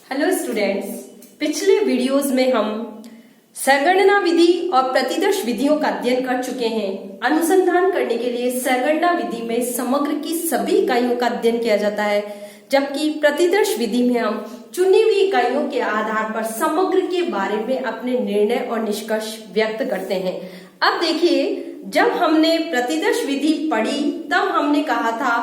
Hello students, पिछले videos में हम सरगणना विधि और प्रतिदर्श विधियों का अध्ययन कर चुके हैं। अनुसंधान करने के लिए सरगणना विधि में समग्र की सभी इकाइयों का अध्ययन किया जाता है, जबकि प्रतिदर्श विधि में हम चुनी हुई इकाइयों के आधार पर समग्र के बारे में अपने निर्णय और निष्कर्ष व्यक्त करते हैं। अब देखिए, जब हमने प्रतिदर्श विधि पढ़ी तब हमने कहा था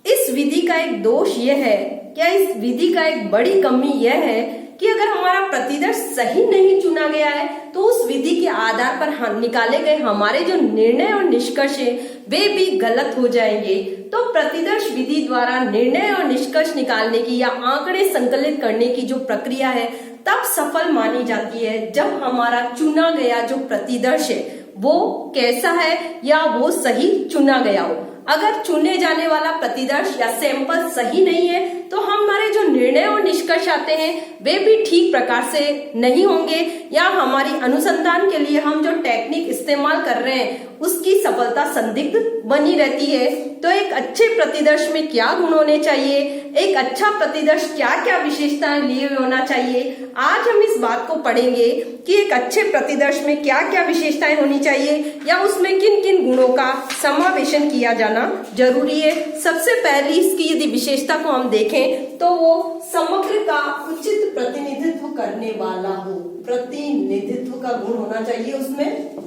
इस विधि का एक दोष यह है, क्या इस विधि का एक बड़ी कमी यह है कि अगर हमारा प्रतिदर्श सही नहीं चुना गया है तो उस विधि के आधार पर निकाले गए हमारे जो निर्णय और निष्कर्ष है वे भी गलत हो जाएंगे। तो प्रतिदर्श विधि द्वारा निर्णय और निष्कर्ष निकालने की या आंकड़े संकलित करने की जो प्रक्रिया है तब सफल मानी जाती है जब हमारा चुना गया जो प्रतिदर्श है वो कैसा है या वो सही चुना गया हो। अगर चुने जाने वाला प्रतिदर्श या सैंपल सही नहीं है तो हमारे जो निर्णय और निष्कर्ष आते हैं वे भी ठीक प्रकार से नहीं होंगे या हमारी अनुसंधान के लिए हम जो टेक्निक इस्तेमाल कर रहे हैं उसकी सफलता संदिग्ध बनी रहती है। तो एक अच्छे प्रतिदर्श में क्या गुण होने चाहिए, एक अच्छा प्रतिदर्श क्या क्या विशेषताएं लिए होना चाहिए, आज हम इस बात को पढ़ेंगे कि एक अच्छे प्रतिदर्श में क्या क्या विशेषताएं होनी चाहिए या उसमें किन किन गुणों का समावेशन किया जाना जरूरी है। सबसे पहली इसकी यदि विशेषता को हम देखें तो वो समग्र का उचित प्रतिनिधित्व करने वाला हो। प्रतिनिधित्व का गुण होना चाहिए उसमें।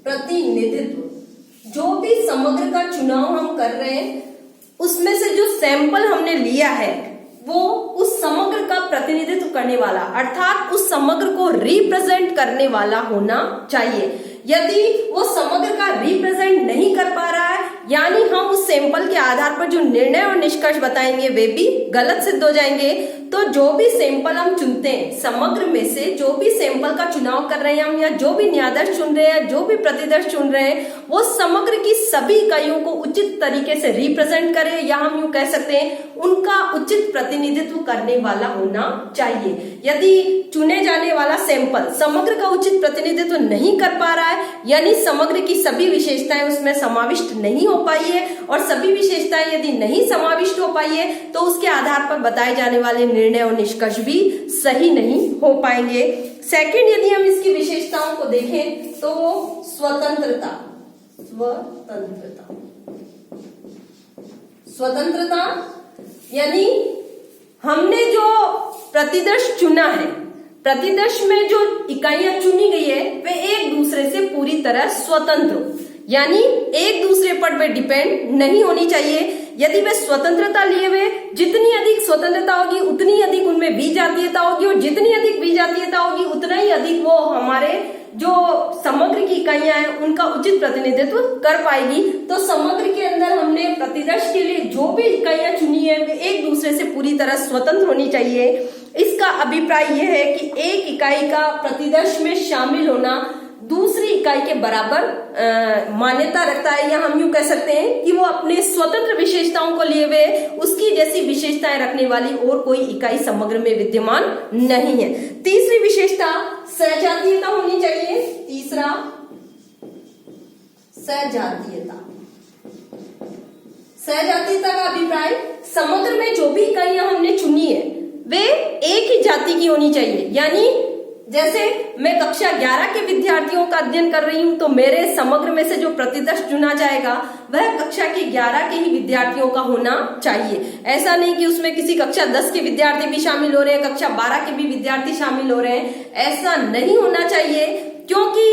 प्रतिनिधित्व, जो भी समग्र का चुनाव हम कर रहे हैं उसमें से जो सैंपल हमने लिया है वो उस समग्र का प्रतिनिधित्व करने वाला अर्थात उस समग्र को रिप्रेजेंट करने वाला होना चाहिए। यदि वो समग्र का रिप्रेजेंट नहीं कर पा रहा है यानी हम उस सैंपल के आधार पर जो निर्णय और निष्कर्ष बताएंगे वे भी गलत सिद्ध हो जाएंगे। तो जो भी सैंपल हम चुनते हैं समग्र में से जो भी सैंपल का चुनाव कर रहे हैं हम या जो भी न्यायाधीश चुन रहे हैं जो भी प्रतिदर्श चुन रहे हैं वो समग्र की सभी इकाइयों को उचित तरीके से रिप्रेजेंट करे या हम यूं कह सकते हैं उनका उचित प्रतिनिधित्व करने वाला होना चाहिए। यदि चुने जाने वाला सैंपल समग्र का उचित प्रतिनिधित्व नहीं कर पा रहा है यानी समग्र की सभी विशेषताएं उसमें समाविष्ट नहीं हो पाई है और सभी विशेषताएं यदि नहीं समाविष्ट हो पाई है तो उसके आधार पर बताए जाने वाले निर्णय और निष्कर्ष भी सही नहीं हो पाएंगे। सेकंड, यदि हम इसकी विशेषताओं को देखें तो स्वतंत्रता। स्वतंत्रता यानी हमने जो प्रतिदर्श चुना है, प्रतिदर्श में जो इकाइयां चुनी गई है वे एक दूसरे से पूरी तरह स्वतंत्र हो यानी एक दूसरे पर वे डिपेंड नहीं होनी चाहिए। यदि वे स्वतंत्रता लिए हुए जितनी अधिक स्वतंत्रता होगी उतनी अधिक उनमें विजातीयता होगी और जितनी अधिक विजातीयता होगी उतना ही अधिक वो हमारे जो समग्र की इकाइयां हैं उनका उचित प्रतिनिधित्व कर पाएगी। तो समग्र के अंदर हमने प्रतिदर्श के लिए जो भी इकाइयां चुनी है वे एक दूसरे से पूरी तरह स्वतंत्र होनी चाहिए। इसका अभिप्राय यह है कि एक इकाई का प्रतिदर्श में शामिल होना दूसरी इकाई के बराबर मान्यता रखता है या हम यूं कह सकते हैं कि वो अपने स्वतंत्र विशेषताओं को लिए हुए उसकी जैसी विशेषताएं रखने वाली और कोई इकाई समग्र में विद्यमान नहीं है। तीसरी विशेषता सजातीयता होनी चाहिए। तीसरा, सजातीयता। सजातीयता का अभिप्राय समग्र में जो भी इकाइयां हमने चुनी है वे एक ही जाति की होनी चाहिए। यानी जैसे मैं कक्षा 11 के विद्यार्थियों का अध्ययन कर रही हूं तो मेरे समग्र में से जो प्रतिदर्श चुना जाएगा वह कक्षा के 11 के ही विद्यार्थियों का होना चाहिए। ऐसा नहीं कि उसमें किसी कक्षा 10 के विद्यार्थी भी शामिल हो रहे हैं, कक्षा 12 के भी विद्यार्थी शामिल हो रहे हैं, ऐसा नहीं होना चाहिए। क्योंकि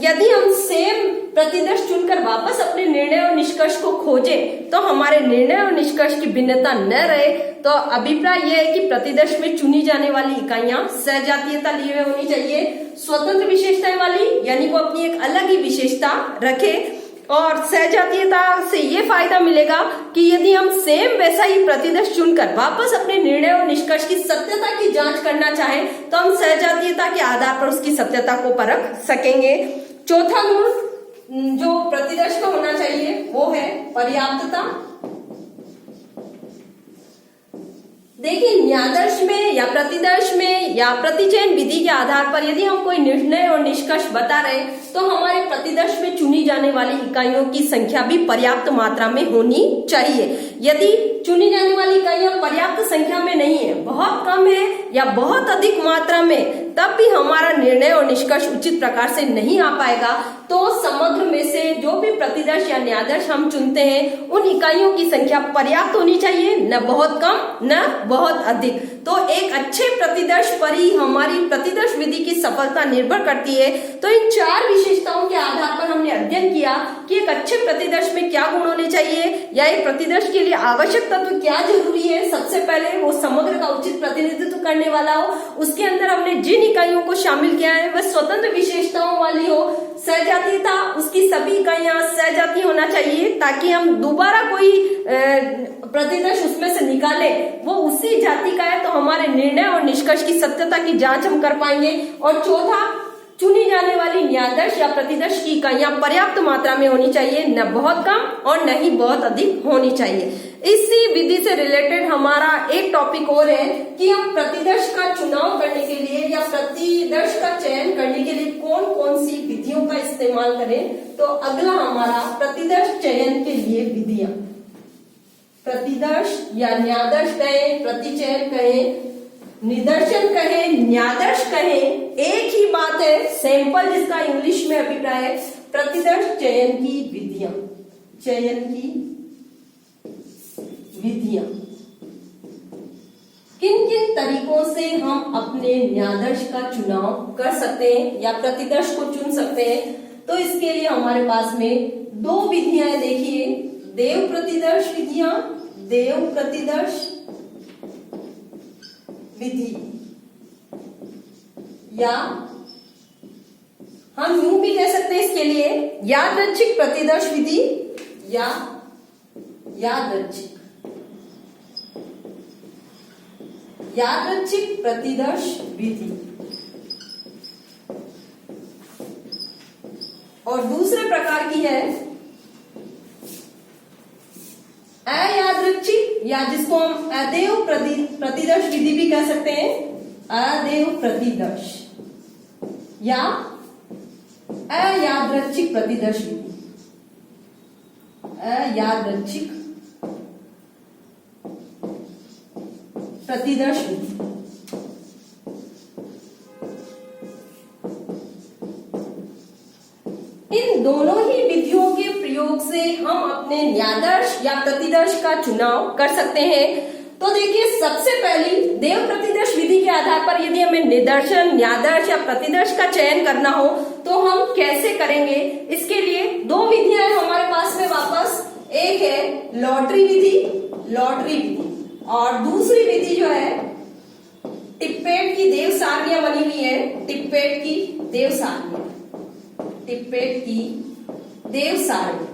यदि हम सेम प्रतिदर्श चुनकर वापस अपने निर्णय और निष्कर्ष को खोजें तो हमारे निर्णय और निष्कर्ष की भिन्नता न रहे। तो अभिप्राय यह है कि प्रतिदर्श में चुनी जाने वाली इकाइयां सजातीयता लिए हुए होनी चाहिए, स्वतंत्र विशेषताएं वाली यानी वो अपनी एक अलग ही विशेषता रखे। और सजातीयता से ये फायदा मिलेगा कि यदि हम सेम वैसा ही प्रतिदर्श चुनकर वापस अपने निर्णय और निष्कर्ष की सत्यता की जांच करना चाहें तो हम सजातीयता के आधार पर उसकी सत्यता को परख सकेंगे। चौथा गुण जो प्रतिदर्श का होना चाहिए वो है पर्याप्तता। देखिए, न्यायादर्श में या प्रतिदर्श में या प्रतिचयन विधि के आधार पर यदि हम कोई निर्णय और निष्कर्ष बता रहे तो हमारे प्रतिदर्श में चुनी जाने वाली इकाइयों की संख्या भी पर्याप्त मात्रा में होनी चाहिए। यदि चुनी जाने वाली इकाइयां पर्याप्त संख्या में नहीं है, बहुत कम है या बहुत अधिक मात्रा में, तब भी हमारा निर्णय और निष्कर्ष उचित प्रकार से नहीं आ पाएगा। तो समग्र में से जो भी प्रतिदर्श या न्यायादर्श हम चुनते हैं उन इकाइयों की संख्या पर्याप्त होनी चाहिए, न बहुत कम न बहुत अधिक। तो एक अच्छे प्रतिदर्श पर ही हमारी प्रतिदर्श विधि की सफलता निर्भर करती है। तो इन 4 विशेषताओं के आधार पर हमने अध्ययन किया कि एक अच्छे प्रतिदर्श में क्या गुण होने चाहिए या एक प्रतिदर्श के लिए आवश्यक तत्व क्या जरूरी है। सबसे पहले वो समग्र का उचित प्रतिनिधित्व करने वाला हो, उसके अंदर हमने जिन इकाइयों को शामिल किया है वह स्वतंत्र विशेषताओं वाली हो, सहजातीयता, उसकी सभी इकाइयां सहजातीय होना चाहिए ताकि हम दोबारा कोई प्रतिदर्श उसमें से निकाले वो उसी जाति का है, तो हमारे निर्णय और निष्कर्ष की सत्यता की जांच हम कर पाएंगे। और चौथा, चुनी जाने वाली न्यायादर्श या प्रतिदर्श की इकाइयां पर्याप्त मात्रा में होनी चाहिए, न बहुत कम और न ही बहुत अधिक होनी चाहिए। इसी विधि से रिलेटेड हमारा एक टॉपिक और है कि हम प्रतिदर्श का चुनाव करने के लिए या प्रतिदर्श का चयन करने के लिए कौन कौन सी विधियों का इस्तेमाल करें। तो अगला हमारा प्रतिदर्श चयन के लिए विधियां, प्रतिदर्श या न्यायादर्श कहें, प्रतिचयन कहें, निदर्शन कहें, न्यायादर्श कहें, एक ही बात है, सैंपल जिसका इंग्लिश में अभिप्राय है। प्रतिदर्श चयन की विधियां, चयन की विधियां, किन किन तरीकों से हम अपने न्यायादर्श का चुनाव कर सकते हैं या प्रतिदर्श को चुन सकते हैं। तो इसके लिए हमारे पास में 2 विधियां हैं। देखिए, देव प्रतिदर्श विधियां, देव प्रतिदर्श विधि, या हम यूं भी कह सकते हैं इसके लिए यादृच्छिक प्रतिदर्श विधि या यादृच्छिक प्रतिदर्श विधि। और दूसरे प्रकार की है अयादृच्छिक, या जिसको हम अदेव प्रतिदर्श विधि भी कह सकते हैं, अदेव प्रतिदर्श या अयादृच्छिक प्रतिदर्श विधि, अयादृच्छिक प्रतिदर्श विधि। इन दोनों ही विधियों के प्रयोग से हम अपने न्यायादर्श या प्रतिदर्श का चुनाव कर सकते हैं। तो देखिए, सबसे पहली देव प्रतिदर्श विधि के आधार पर यदि हमें निदर्शन, न्यायादर्श या प्रतिदर्श का चयन करना हो तो हम कैसे करेंगे। इसके लिए 2 विधियां हैं हमारे पास में वापस, एक है लॉटरी विधि, लॉटरी विधि, और दूसरी विधि जो है टिप्पेट की देव सारणियां बनी हुई है, टिप्पेट की देव सारणियां, टिप्पेट की देव सारणी।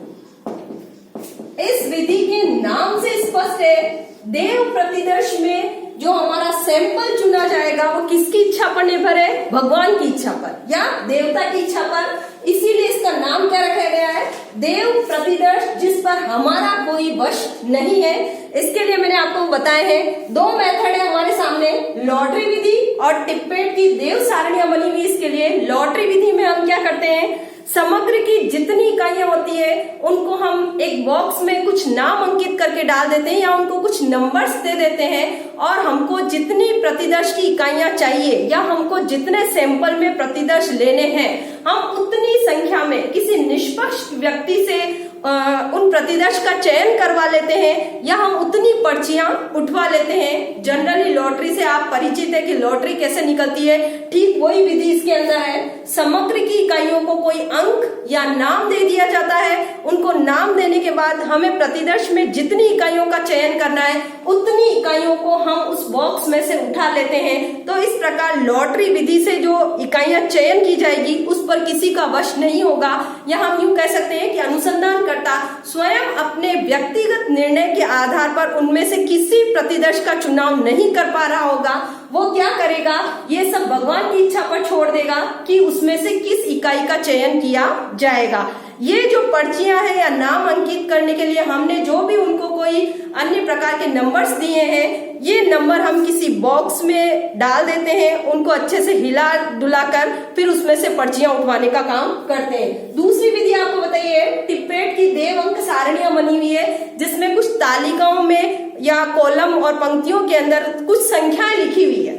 इस विधि के नाम से स्पष्ट है, देव प्रतिदर्श में जो हमारा सैंपल चुना जाएगा वो किसकी इच्छा पर निर्भर है, भगवान की इच्छा पर या देवता की इच्छा पर। इसीलिए इसका नाम क्या रखा गया है, देव प्रतिदर्श, जिस पर हमारा कोई वश नहीं है। इसके लिए मैंने आपको बताए हैं 2 मेथड है हमारे सामने, लॉटरी विधि और टिप्पेट की देव सारणियां बनी हुई। इसके लिए लॉटरी विधि में हम क्या करते हैं, समग्र की जितनी इकाइयां होती है उनको हम एक बॉक्स में कुछ नाम अंकित करके डाल देते हैं या उनको कुछ नंबर्स दे देते हैं, और हमको जितनी प्रतिदर्श की इकाइयां चाहिए या हमको जितने सैंपल में प्रतिदर्श लेने हैं हम उतनी संख्या में किसी निष्पक्ष व्यक्ति से उन प्रतिदर्श का चयन करवा लेते हैं या हम उतनी पर्चियां उठवा लेते हैं। जनरली लॉटरी से आप परिचित है कि लॉटरी कैसे निकलती है, ठीक वही विधि इसके अंदर है। समग्र की इकाइयों को कोई अंक या नाम दे दिया जाता है, उनको नाम देने के बाद हमें प्रतिदर्श में जितनी इकाइयों का चयन करना है उतनी इकाइयों को हम उस बॉक्स में से उठा लेते हैं। तो इस प्रकार लॉटरी विधि से जो इकाइयां चयन की जाएगी उस पर किसी का वश नहीं होगा, या हम यूं कह सकते हैं कि अनुसंधान स्वयं अपने व्यक्तिगत निर्णय के आधार पर उनमें से किसी प्रतिदर्श का चुनाव नहीं कर पा रहा होगा, वो क्या करेगा, ये सब भगवान की इच्छा पर छोड़ देगा कि उसमें से किस इकाई का चयन किया जाएगा। ये जो पर्चियां हैं या नाम अंकित करने के लिए हमने जो भी उनको कोई अन्य प्रकार के नंबर्स दिए हैं, ये नंबर हम किसी बॉक्स में डाल देते हैं, उनको अच्छे से हिला डुलाकर फिर उसमें से पर्चियां उठवाने का काम करते हैं। दूसरी विधि आपको बताइए, टिप्पेट की देव अंक सारणियां बनी हुई है जिसमें कुछ तालिकाओं में या कॉलम और पंक्तियों के अंदर कुछ संख्याएं लिखी हुई है।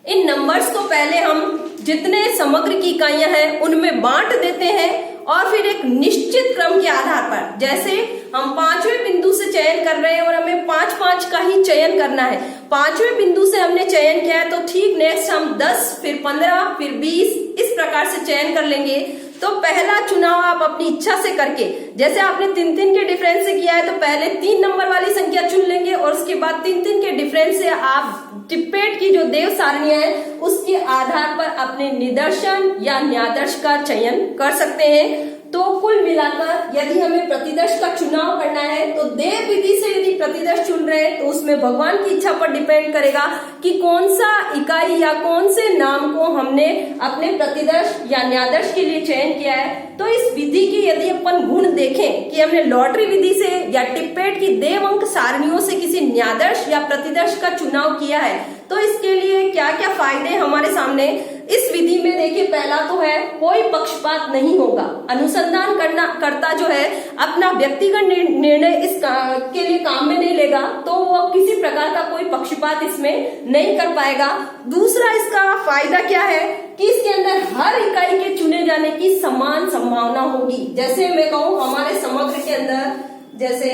इन नंबर्स को पहले हम जितने समग्र की इकाइयां हैं उनमें बांट देते हैं और फिर एक निश्चित क्रम के आधार पर, जैसे हम 5वें बिंदु से चयन कर रहे हैं और हमें 5-5 का ही चयन करना है। 5वें बिंदु से हमने चयन किया है तो ठीक नेक्स्ट हम 10, फिर 15, फिर 20 इस प्रकार से चयन कर लेंगे। तो पहला चुनाव आप अपनी इच्छा से करके, जैसे आपने 3-3 के डिफरेंस से किया है तो पहले 3 नंबर वाली संख्या चुन लेंगे और उसके बाद 3-3 के डिफरेंस से आप टिप्पेट की जो देव सारणियां है उसके आधार पर अपने निदर्शन या न्यादर्श का चयन कर सकते हैं। तो कुल मिलाकर यदि हमें प्रतिदर्श का चुनाव करना है तो देव विधि से यदि प्रतिदर्श चुन रहे हैं तो उसमें भगवान की इच्छा पर डिपेंड करेगा कि कौन सा इकाई या कौन से नाम को हमने अपने प्रतिदर्श या न्यादर्श के लिए चयन किया है। तो इस विधि की यदि अपन गुण देखें कि हमने लॉटरी विधि से या टिप्पेट की देव अंक सारणियों से किसी न्यादर्श या प्रतिदर्श का चुनाव किया है तो इसके लिए क्या क्या फायदे हमारे सामने इस विधि में देखिए। पहला तो है कोई पक्षपात नहीं होगा। अनुसंधान करता जो है अपना व्यक्तिगत निर्णय इस के लिए काम में नहीं लेगा तो वो किसी प्रकार का कोई पक्षपात इसमें नहीं कर पाएगा। दूसरा इसका फायदा क्या है कि इसके अंदर हर इकाई के चुने जाने की समान संभावना होगी। जैसे मैं कहूँ हमारे समग्र के अंदर जैसे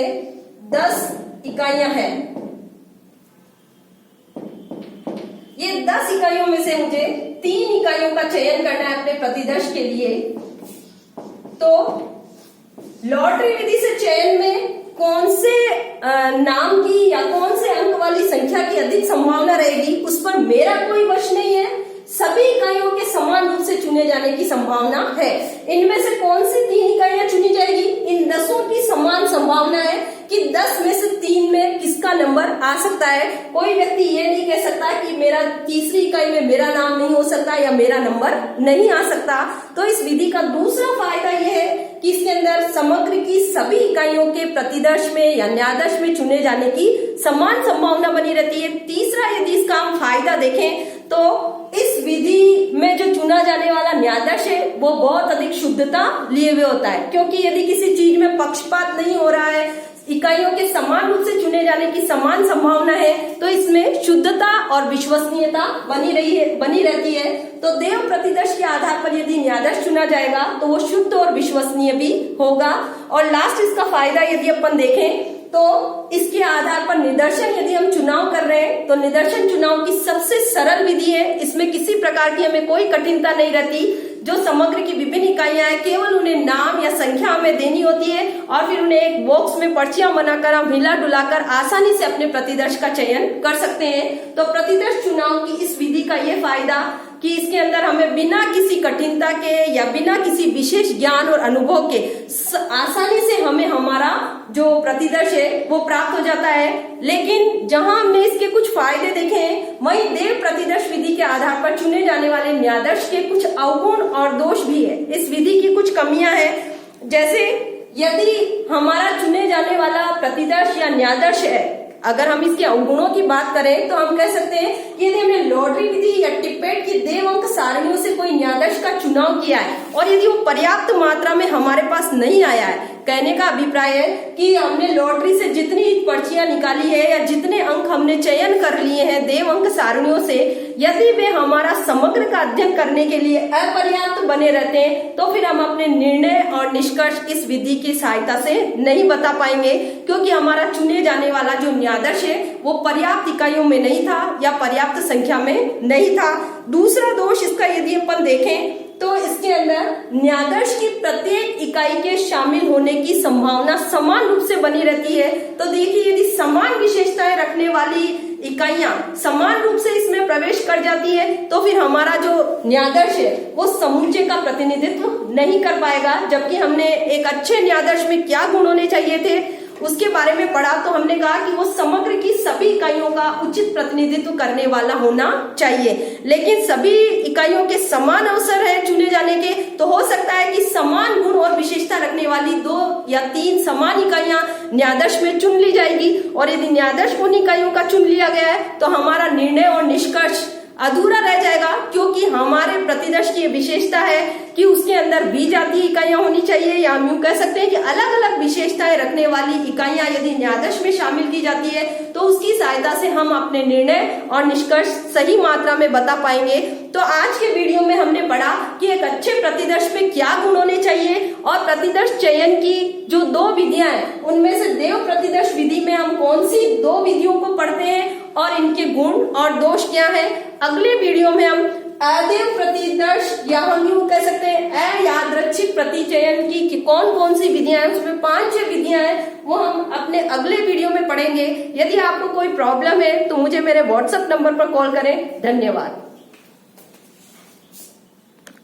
10 इकाइयां हैं, ये 10 इकाइयों में से मुझे 3 इकाइयों का चयन करना है अपने प्रतिदर्श के लिए। तो लॉटरी विधि से चयन में कौन से नाम की या कौन से अंक वाली संख्या की अधिक संभावना रहेगी उस पर मेरा कोई वश नहीं है। सभी इकाइयों के समान रूप से चुने जाने की संभावना है। इनमें से कौन सी 3 इकाइयां चुनी जाएगी, इन 10 की समान संभावना है कि 10 में से 3 में किसका नंबर आ सकता है। कोई व्यक्ति ये नहीं कह सकता कि मेरा तीसरी इकाई में मेरा नाम नहीं हो सकता या मेरा नंबर नहीं आ सकता। तो इस विधि का दूसरा फायदा यह है कि इसके अंदर समग्र की सभी इकाइयों के प्रतिदर्श में या न्यादर्श में चुने जाने की समान संभावना बनी रहती है। तीसरा यदि इसका हम फायदा देखें तो इस विधि में जो चुना जाने वाला न्यादर्श है वो बहुत अधिक शुद्धता लिए हुए होता है, क्योंकि यदि किसी चीज में पक्षपात नहीं हो रहा है, इकाइयों के समान रूप से चुने जाने की समान संभावना है तो इसमें शुद्धता और विश्वसनीयता बनी रहती है। तो देव प्रतिदर्श के आधार पर यदि न्यादर्श चुना जाएगा तो वो शुद्ध और विश्वसनीय भी होगा। और लास्ट इसका फायदा यदि अपन देखें तो इसके आधार पर निदर्शन यदि हम चुनाव कर रहे हैं तो निदर्शन चुनाव की सबसे सरल विधि है। इसमें किसी प्रकार की हमें कोई कठिनता नहीं रहती। जो समग्र की विभिन्न इकाइयां हैं केवल उन्हें नाम या संख्या हमें देनी होती है और फिर उन्हें एक बॉक्स में पर्चियां बनाकर हम हिला डुलाकर आसानी से अपने प्रतिदर्श का चयन कर सकते हैं। तो प्रतिदर्श चुनाव की इस विधि का ये फायदा कि इसके अंदर हमें बिना किसी कठिनता के या बिना किसी विशेष ज्ञान और अनुभव के आसानी से हमें हमारा जो प्रतिदर्श है वो प्राप्त हो जाता है। लेकिन जहां हमने इसके कुछ फायदे देखे हैं वहीं देव प्रतिदर्श विधि के आधार पर चुने जाने वाले न्यादर्श के कुछ अवगुण और दोष भी है। इस विधि की कुछ कमियां हैं, जैसे यदि हमारा चुने जाने वाला प्रतिदर्श या न्यादर्श है, अगर हम इसके अवगुणों की बात करें तो हम कह सकते हैं यदि हमने लॉटरी विधि या टिप्पेट की देव अंक सारणियों से कोई न्यादर्श का चुनाव किया है और यदि वो पर्याप्त मात्रा में हमारे पास नहीं आया है, कहने का अभिप्राय है कि हमने लॉटरी से जितनी पर्चियां निकाली है या जितने अंक हमने चयन कर लिए हैं देव अंक सारणियों से, यदि वे हमारा समग्र का अध्ययन करने के लिए अपर्याप्त बने रहते हैं तो फिर हम अपने निर्णय और निष्कर्ष इस विधि की सहायता से नहीं बता पाएंगे, क्योंकि हमारा चुने जाने वाला जो न्यादर्श है वो पर्याप्त इकाइयों में नहीं था या पर्याप्त संख्या में नहीं था। दूसरा दोष इसका यदि अपन देखें तो इसके अंदर न्यादर्श की प्रत्येक इकाई के शामिल होने की संभावना समान रूप से बनी रहती है। तो देखिए यदि समान विशेषताएं रखने वाली इकाइयां समान रूप से इसमें प्रवेश कर जाती है तो फिर हमारा जो न्यादर्श है वो समूचे का प्रतिनिधित्व नहीं कर पाएगा। जबकि हमने एक अच्छे न्यादर्श में क्या गुण होने चाहिए थे उसके बारे में पढ़ा तो हमने कहा कि वो समग्र की सभी इकाइयों का उचित प्रतिनिधित्व करने वाला होना चाहिए। लेकिन सभी इकाइयों के समान अवसर है चुने जाने के, तो हो सकता है कि समान गुण और विशेषता रखने वाली 2 या 3 समान इकाइयां न्यादर्श में चुन ली जाएगी। और यदि न्यादर्श उन इकाइयों का चुन लिया गया है तो हमारा निर्णय और निष्कर्ष अधूरा रह जाएगा, क्योंकि हमारे प्रतिदर्श की विशेषता है कि उसके अंदर बीजातीय इकाइयां होनी चाहिए, या हम यूं कह सकते हैं कि अलग अलग विशेषताएं रखने वाली इकाइयां यदि न्यायाधीश में शामिल की जाती है तो उसकी सहायता से हम अपने निर्णय और निष्कर्ष सही मात्रा में बता पाएंगे। तो आज के वीडियो में हमने पढ़ा कि एक अच्छे प्रतिदर्श में क्या गुण होने चाहिए, और प्रतिदर्श चयन की जो 2 विधियां हैं उनमें से देव प्रतिदर्श विधि में हम कौन सी 2 विधियों को पढ़ते हैं और इनके गुण और दोष क्या है। अगले वीडियो में हम अदेव प्रतिदर्श, या हम यूं कह सकते हैं अयादृच्छिक प्रतिचयन की कि कौन कौन सी विधियां हैं, उसमें 5-6 विधियां हैं, वो हम अपने अगले वीडियो में पढ़ेंगे। यदि आपको कोई प्रॉब्लम है तो मुझे मेरे व्हाट्सएप नंबर पर कॉल करें। धन्यवाद।